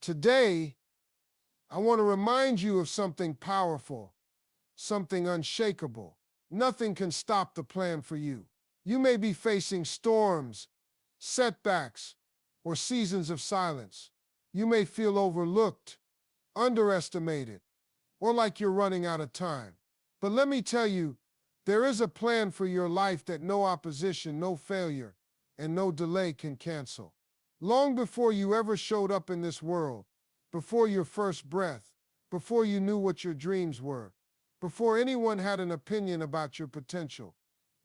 Today, I want to remind you of something powerful, something unshakable. Nothing can stop the plan for you. You may be facing storms, setbacks, or seasons of silence. You may feel overlooked, underestimated, or like you're running out of time. But let me tell you, there is a plan for your life that no opposition, no failure, and no delay can cancel. Long before you ever showed up in this world, before your first breath, before you knew what your dreams were, before anyone had an opinion about your potential,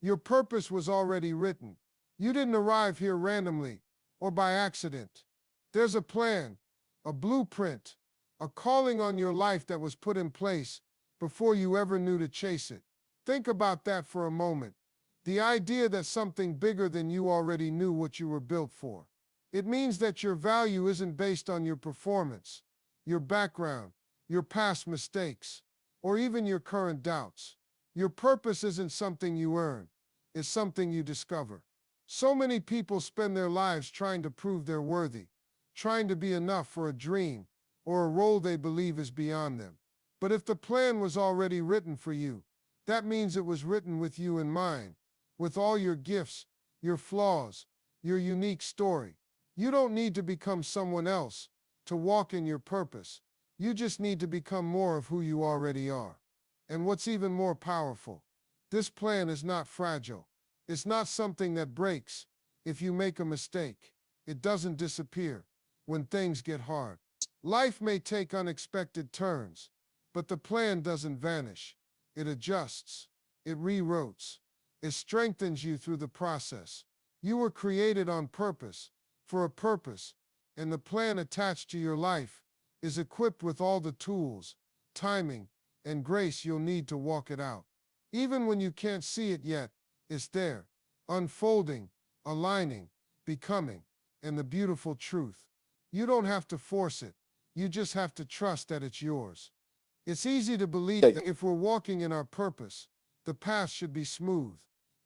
your purpose was already written. You didn't arrive here randomly or by accident. There's a plan, a blueprint, a calling on your life that was put in place before you ever knew to chase it. Think about that for a moment. The idea that something bigger than you already knew what you were built for. It means that your value isn't based on your performance, your background, your past mistakes, or even your current doubts. Your purpose isn't something you earn, it's something you discover. So many people spend their lives trying to prove they're worthy, trying to be enough for a dream or a role they believe is beyond them. But if the plan was already written for you, that means it was written with you in mind, with all your gifts, your flaws, your unique story. You don't need to become someone else to walk in your purpose. You just need to become more of who you already are. And what's even more powerful, this plan is not fragile. It's not something that breaks if you make a mistake. It doesn't disappear when things get hard. Life may take unexpected turns, but the plan doesn't vanish. It adjusts. It rewrotes. It strengthens you through the process. You were created on purpose, for a purpose, and the plan attached to your life is equipped with all the tools, timing, and grace you'll need to walk it out. Even when you can't see it yet, it's there, unfolding, aligning, becoming, and the beautiful truth. You don't have to force it. You just have to trust that it's yours. It's easy to believe that if we're walking in our purpose, the path should be smooth,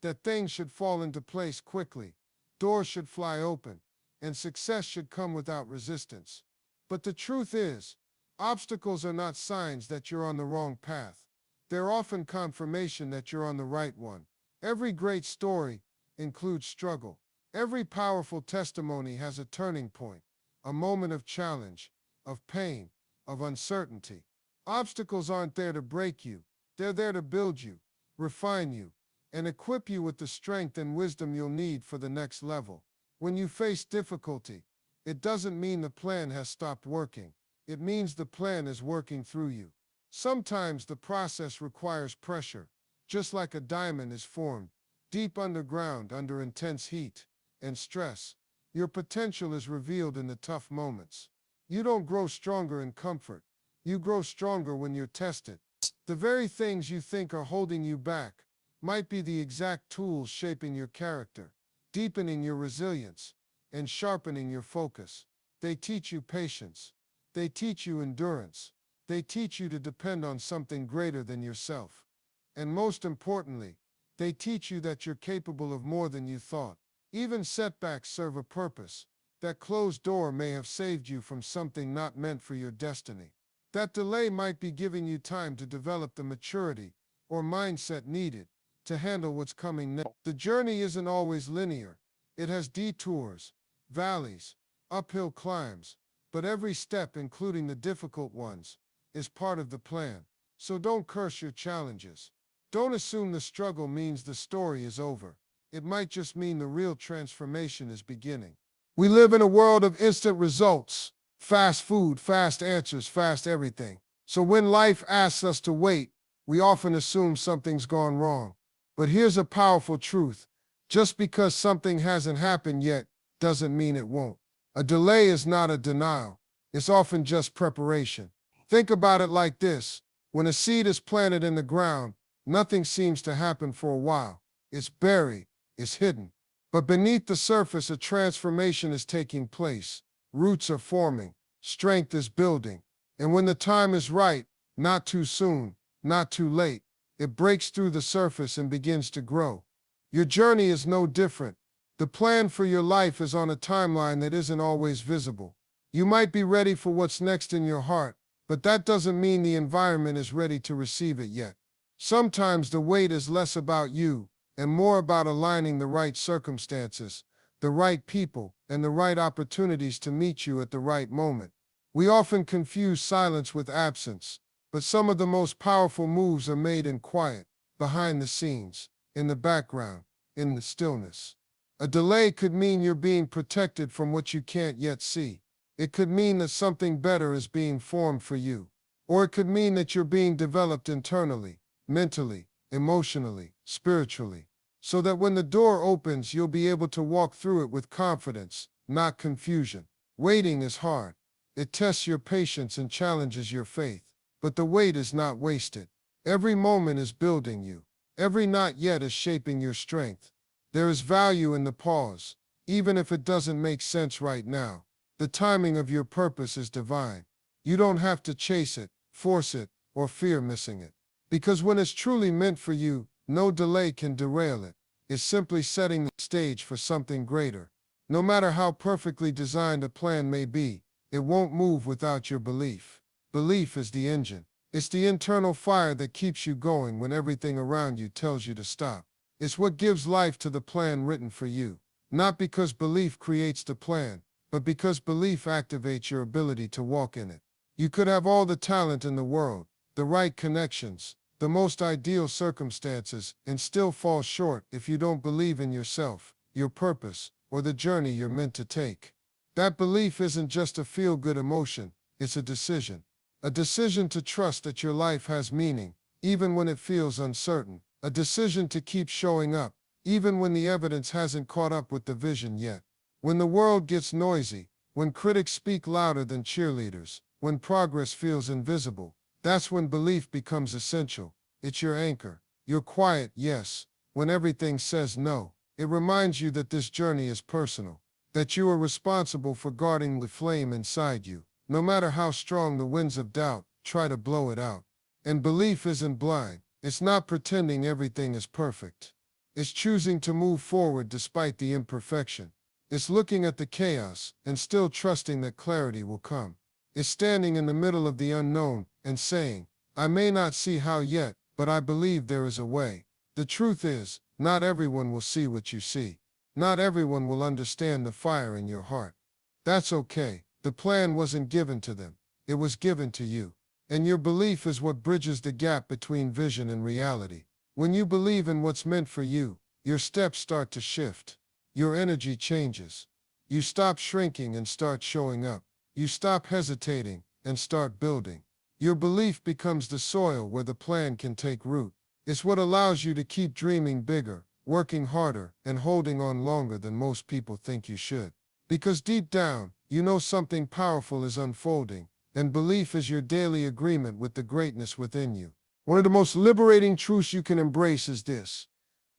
that things should fall into place quickly, doors should fly open, and success should come without resistance. But the truth is, obstacles are not signs that you're on the wrong path. They're often confirmation that you're on the right one. Every great story includes struggle. Every powerful testimony has a turning point, a moment of challenge, of pain, of uncertainty. Obstacles aren't there to break you. They're there to build you, refine you, and equip you with the strength and wisdom you'll need for the next level. When you face difficulty, it doesn't mean the plan has stopped working. It means the plan is working through you. Sometimes the process requires pressure, just like a diamond is formed, deep underground under intense heat and stress. Your potential is revealed in the tough moments. You don't grow stronger in comfort. You grow stronger when you're tested. The very things you think are holding you back might be the exact tools shaping your character, deepening your resilience, and sharpening your focus. They teach you patience. They teach you endurance. They teach you to depend on something greater than yourself. And most importantly, they teach you that you're capable of more than you thought. Even setbacks serve a purpose. That closed door may have saved you from something not meant for your destiny. That delay might be giving you time to develop the maturity or mindset needed to handle what's coming next. The journey isn't always linear. It has detours, valleys, uphill climbs, but every step, including the difficult ones, is part of the plan. So don't curse your challenges. Don't assume the struggle means the story is over. It might just mean the real transformation is beginning. We live in a world of instant results, fast food, fast answers, fast everything. So when life asks us to wait, we often assume something's gone wrong. But here's a powerful truth. Just because something hasn't happened yet doesn't mean it won't. A delay is not a denial. It's often just preparation. Think about it like this. When a seed is planted in the ground, nothing seems to happen for a while. It's buried, it's hidden. But beneath the surface, a transformation is taking place. Roots are forming, strength is building. And when the time is right, not too soon, not too late, it breaks through the surface and begins to grow. Your journey is no different. The plan for your life is on a timeline that isn't always visible. You might be ready for what's next in your heart, but that doesn't mean the environment is ready to receive it yet. Sometimes the wait is less about you and more about aligning the right circumstances, the right people, and the right opportunities to meet you at the right moment. We often confuse silence with absence, but some of the most powerful moves are made in quiet, behind the scenes, in the background, in the stillness. A delay could mean you're being protected from what you can't yet see. It could mean that something better is being formed for you. Or it could mean that you're being developed internally, mentally, emotionally, spiritually, so that when the door opens, you'll be able to walk through it with confidence, not confusion. Waiting is hard. It tests your patience and challenges your faith. But the wait is not wasted. Every moment is building you. Every not yet is shaping your strength. There is value in the pause, even if it doesn't make sense right now. The timing of your purpose is divine. You don't have to chase it, force it, or fear missing it. Because when it's truly meant for you, no delay can derail it. It's simply setting the stage for something greater. No matter how perfectly designed a plan may be, it won't move without your belief. Belief is the engine. It's the internal fire that keeps you going when everything around you tells you to stop. It's what gives life to the plan written for you. Not because belief creates the plan, but because belief activates your ability to walk in it. You could have all the talent in the world, the right connections, the most ideal circumstances, and still fall short if you don't believe in yourself, your purpose, or the journey you're meant to take. That belief isn't just a feel-good emotion, it's a decision. A decision to trust that your life has meaning, even when it feels uncertain. A decision to keep showing up, even when the evidence hasn't caught up with the vision yet. When the world gets noisy, when critics speak louder than cheerleaders, when progress feels invisible, that's when belief becomes essential. It's your anchor. Your quiet yes, when everything says no. It reminds you that this journey is personal, that you are responsible for guarding the flame inside you. No matter how strong the winds of doubt, try to blow it out. And belief isn't blind. It's not pretending everything is perfect. It's choosing to move forward despite the imperfection. It's looking at the chaos and still trusting that clarity will come. It's standing in the middle of the unknown and saying, I may not see how yet, but I believe there is a way. The truth is, not everyone will see what you see. Not everyone will understand the fire in your heart. That's okay. The plan wasn't given to them. It was given to you. And your belief is what bridges the gap between vision and reality. When you believe in what's meant for you, your steps start to shift. Your energy changes. You stop shrinking and start showing up. You stop hesitating and start building. Your belief becomes the soil where the plan can take root. It's what allows you to keep dreaming bigger, working harder, and holding on longer than most people think you should. Because deep down, you know something powerful is unfolding, and belief is your daily agreement with the greatness within you. One of the most liberating truths you can embrace is this.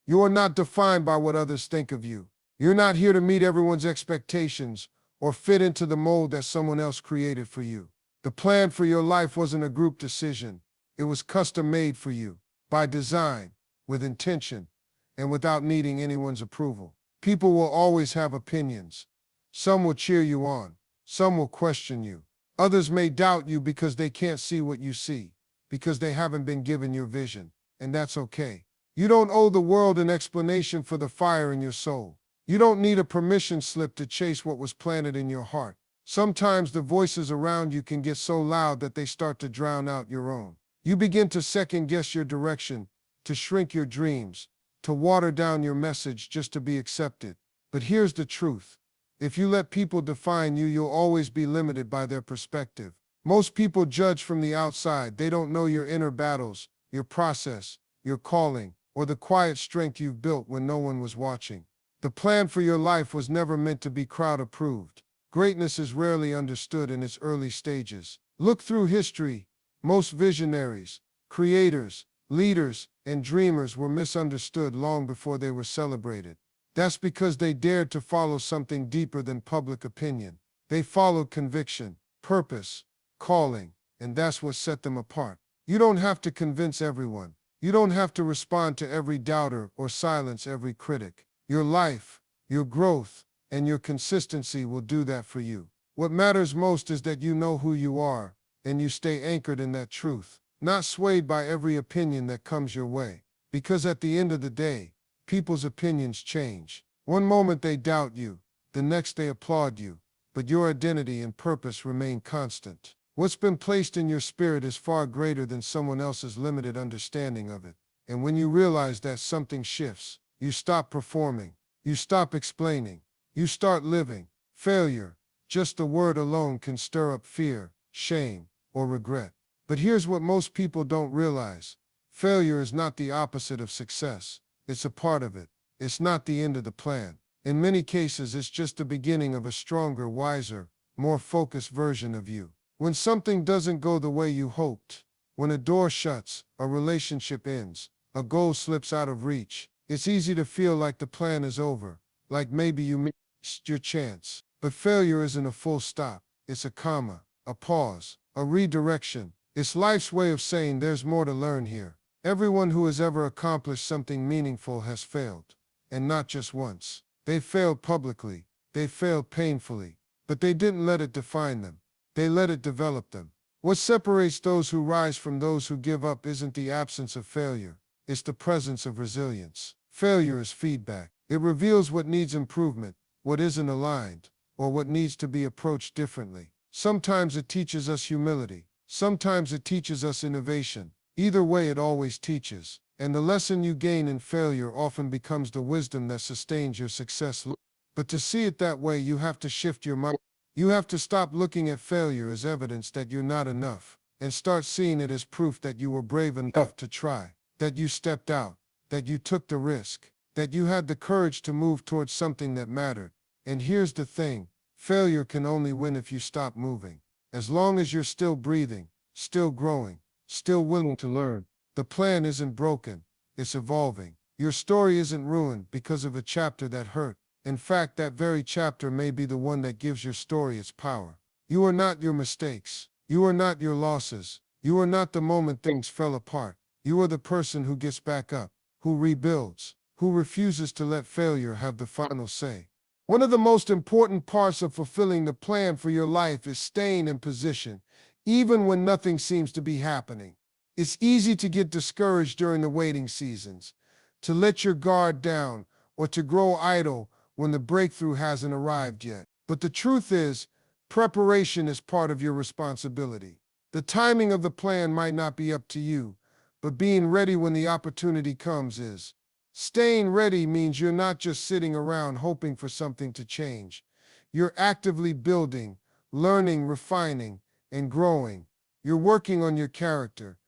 You are not defined by what others think of you. You're not here to meet everyone's expectations or fit into the mold that someone else created for you. The plan for your life wasn't a group decision. It was custom made for you, by design, with intention, and without needing anyone's approval. People will always have opinions. Some will cheer you on. Some will question you. Others may doubt you because they can't see what you see, because they haven't been given your vision, and that's okay. You don't owe the world an explanation for the fire in your soul. You don't need a permission slip to chase what was planted in your heart. Sometimes the voices around you can get so loud that they start to drown out your own. You begin to second-guess your direction, to shrink your dreams, to water down your message just to be accepted. But here's the truth. If you let people define you, you'll always be limited by their perspective. Most people judge from the outside. They don't know your inner battles, your process, your calling, or the quiet strength you've built when no one was watching. The plan for your life was never meant to be crowd-approved. Greatness is rarely understood in its early stages. Look through history. Most visionaries, creators, leaders, and dreamers were misunderstood long before they were celebrated. That's because they dared to follow something deeper than public opinion. They followed conviction, purpose, calling, and that's what set them apart. You don't have to convince everyone. You don't have to respond to every doubter or silence every critic. Your life, your growth, and your consistency will do that for you. What matters most is that you know who you are, and you stay anchored in that truth, not swayed by every opinion that comes your way. Because at the end of the day, people's opinions change. One moment they doubt you, the next they applaud you, but your identity and purpose remain constant. What's been placed in your spirit is far greater than someone else's limited understanding of it. And when you realize that, something shifts. You stop performing. You stop explaining. You start living. Failure, just the word alone, can stir up fear, shame, or regret. But here's what most people don't realize. Failure is not the opposite of success. It's a part of it. It's not the end of the plan. In many cases, it's just the beginning of a stronger, wiser, more focused version of you. When something doesn't go the way you hoped, when a door shuts, a relationship ends, a goal slips out of reach, it's easy to feel like the plan is over, like maybe you missed your chance. But failure isn't a full stop. It's a comma, a pause, a redirection. It's life's way of saying there's more to learn here. Everyone who has ever accomplished something meaningful has failed, and not just once. They failed publicly, they failed painfully, but they didn't let it define them. They let it develop them. What separates those who rise from those who give up isn't the absence of failure, it's the presence of resilience. Failure is feedback. It reveals what needs improvement, what isn't aligned, or what needs to be approached differently. Sometimes it teaches us humility, sometimes it teaches us innovation. Either way, it always teaches. And the lesson you gain in failure often becomes the wisdom that sustains your success. But to see it that way, you have to shift your mind. You have to stop looking at failure as evidence that you're not enough, and start seeing it as proof that you were brave enough to try, that you stepped out, that you took the risk, that you had the courage to move towards something that mattered. And here's the thing, failure can only win if you stop moving. As long as you're still breathing, still growing, still willing to learn, the plan isn't broken, it's evolving. Your story isn't ruined because of a chapter that hurt. In fact, that very chapter may be the one that gives your story its power. You are not your mistakes. You are not your losses. You are not the moment things fell apart. You are the person who gets back up, who rebuilds, who refuses to let failure have the final say. One of the most important parts of fulfilling the plan for your life is staying in position, even when nothing seems to be happening. It's easy to get discouraged during the waiting seasons, to let your guard down, or to grow idle when the breakthrough hasn't arrived yet. But the truth is, preparation is part of your responsibility. The timing of the plan might not be up to you, but being ready when the opportunity comes is. Staying ready means you're not just sitting around hoping for something to change. You're actively building, learning, refining, and growing. You're working on your character,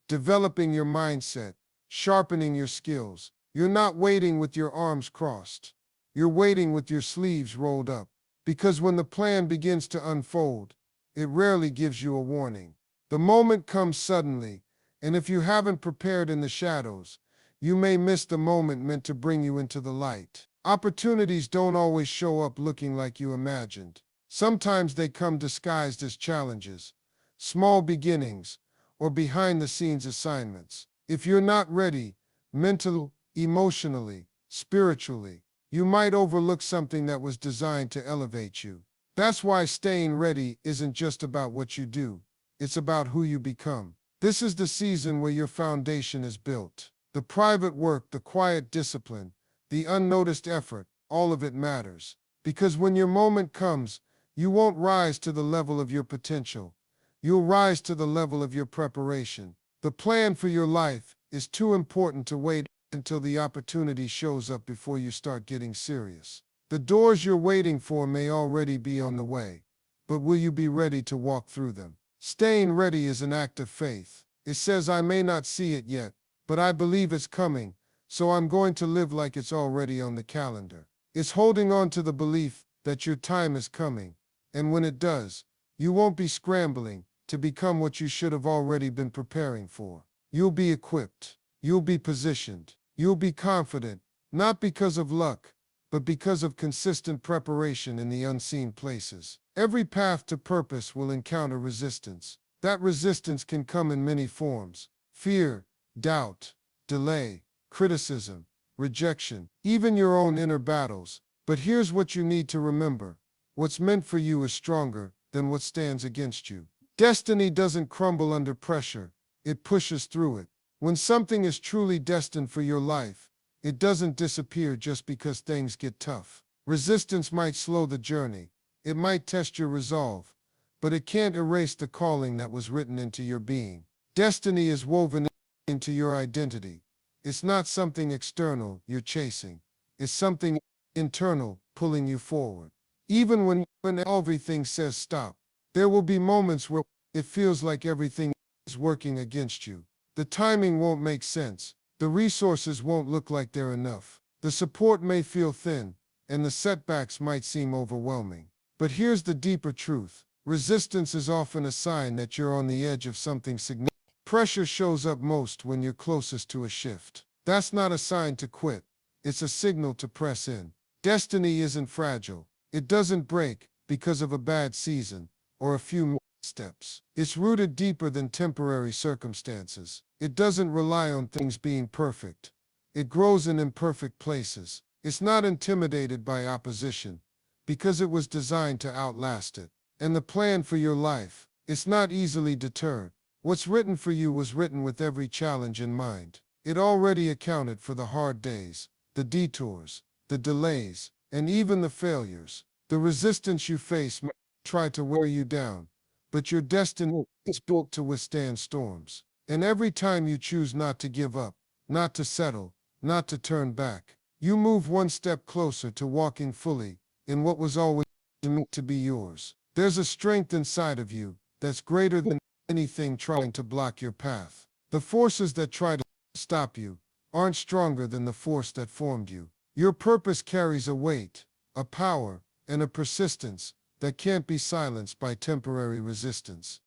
developing your mindset, sharpening your skills. You're not waiting with your arms crossed. You're waiting with your sleeves rolled up. Because when the plan begins to unfold, it rarely gives you a warning. The moment comes suddenly, and if you haven't prepared in the shadows, you may miss the moment meant to bring you into the light. Opportunities don't always show up looking like you imagined. Sometimes they come disguised as challenges, small beginnings, or behind-the-scenes assignments. If you're not ready, mentally, emotionally, spiritually, you might overlook something that was designed to elevate you. That's why staying ready isn't just about what you do, it's about who you become. This is the season where your foundation is built. The private work, the quiet discipline, the unnoticed effort, all of it matters. Because when your moment comes, you won't rise to the level of your potential. You'll rise to the level of your preparation. The plan for your life is too important to wait until the opportunity shows up before you start getting serious. The doors you're waiting for may already be on the way, but will you be ready to walk through them? Staying ready is an act of faith. It says, I may not see it yet, but I believe it's coming, so I'm going to live like it's already on the calendar. It's holding on to the belief that your time is coming, and when it does, you won't be scrambling to become what you should have already been preparing for. You'll be equipped. You'll be positioned. You'll be confident, not because of luck, but because of consistent preparation in the unseen places. Every path to purpose will encounter resistance. That resistance can come in many forms: fear, doubt, delay, criticism, rejection, even your own inner battles. But here's what you need to remember. What's meant for you is stronger than what stands against you. Destiny doesn't crumble under pressure, it pushes through it. When something is truly destined for your life, it doesn't disappear just because things get tough. Resistance might slow the journey, it might test your resolve, but it can't erase the calling that was written into your being. Destiny is woven into your identity. It's not something external you're chasing, it's something internal pulling you forward. Even when everything says stop, there will be moments where it feels like everything is working against you. The timing won't make sense. The resources won't look like they're enough. The support may feel thin, and the setbacks might seem overwhelming. But here's the deeper truth. Resistance is often a sign that you're on the edge of something significant. Pressure shows up most when you're closest to a shift. That's not a sign to quit. It's a signal to press in. Destiny isn't fragile. It doesn't break because of a bad season or a few steps. It's rooted deeper than temporary circumstances. It doesn't rely on things being perfect. It grows in imperfect places. It's not intimidated by opposition because it was designed to outlast it. And the plan for your life, it's not easily deterred. What's written for you was written with every challenge in mind. It already accounted for the hard days, the detours, the delays, and even the failures. The resistance you face might try to wear you down, but your destiny is built to withstand storms. And every time you choose not to give up, not to settle, not to turn back, you move one step closer to walking fully in what was always meant to be yours. There's a strength inside of you that's greater than anything trying to block your path. The forces that try to stop you aren't stronger than the force that formed you. Your purpose carries a weight, a power, and a persistence that can't be silenced by temporary resistance.